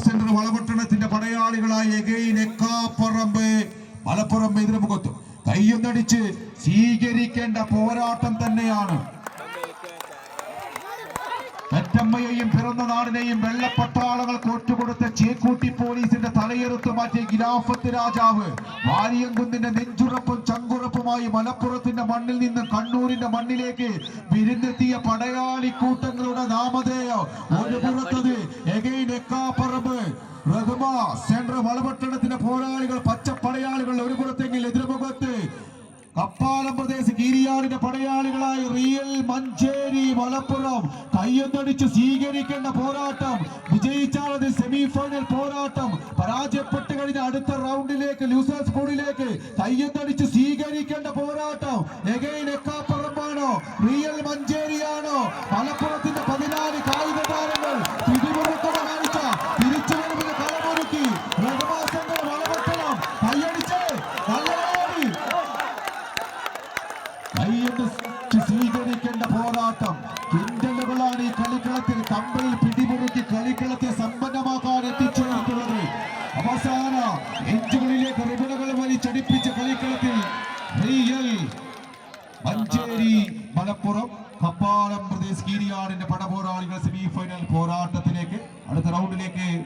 Centre വളപട്ടണത്തിന്റെ പടയാളികളായ എക്കാപ്പറമ്പ് Malappuram എതിർമുഖത്ത് കയ്യൊന്നടിച്ച് സ്വീകരിക്കേണ്ട പോരാട്ടം തന്നെയാണ്. പെറ്റമ്മയെയും പിറന്ന നാടിനെയും വെള്ളപ്പട്ടാളങ്ങൾ കോറ്റുകൊടുത്ത ചേക്കൂട്ടി പോലീസിന്റെ തലയെറുത്ത് മാറ്റിയ ഖിലാഫത്ത് രാജാവ് വാരിയംകുന്നിന്റെ നെഞ്ചുറപ്പും ചങ്കുറപ്പുമായി മലപ്പുറത്തിന്റെ മണ്ണിൽ നിന്ന് കണ്ണൂരിന്റെ മണ്ണിലേക്ക് വിരുന്നെത്തിയ പടയാളി കൂട്ടങ്ങളുടെ നാമധേയം ഒരു പുറത്തത് എക്കാപ്പറമ്പ് റഹ്മ സെൻട്രൽ വളപട്ടണത്തിന്റെ പോരാളികൾ പച്ചപ്പടയാളികൾ ഒരു പുറത്തെങ്കിൽ എതിർമുഖത്ത് കപ്പാലം പ്രദേശ് കീരിയാടിന്റെ പടയാളികളായി റിയൽ മഞ്ചേരി മലപ്പുറം കയ്യൊന്നടിച്ച് സ്വീകരിക്കേണ്ട പോരാട്ടം. വിജയിച്ചാൽ അത് സെമി ഫൈനൽ പോരാട്ടം. പരാജയപ്പെട്ട് കഴിഞ്ഞ അടുത്ത റൗണ്ടിലേക്ക് ലൂസേഴ്സ് പൂളിലേക്ക് കയ്യൊന്നടിച്ച് സ്വീകരിക്കേണ്ട പോരാട്ടം. എക്കാപ്പറമ്പാണോ റിയൽ മഞ്ചേരിയാണോ? മലപ്പുറത്തിന്റെ 14 കായിക താരങ്ങൾ പിടിമുറുക്കുന്ന കാഴ്ച. തിരിച്ചു വരുമ്പോൾ കളമൊരുക്കി വളപട്ടണം കയ്യടിച്ച് സ്വീകരിക്കേണ്ട പോരാട്ടം. കിണ്ടലുകളാണ് ഈ കളിക്കളത്തിൽ കമ്പയിൽ പിടിമുറുക്കി കളിക്കളത്തെ സമ്പന്നമാക്കാൻ എത്തിച്ചേർത്തുള്ളത്. അവസാന എഞ്ചുകളിലേക്ക് റിബണുകൾ വലിച്ചടിപ്പിച്ച കളിക്കളത്തിൽ റിയൽ മഞ്ചേരി മലപ്പുറം കപ്പാലം പ്രദേശ് കീരിയാടിന്റെ പടപോരാളികൾ സെമി ഫൈനൽ പോരാട്ടത്തിലേക്ക് അടുത്ത റൗണ്ടിലേക്ക്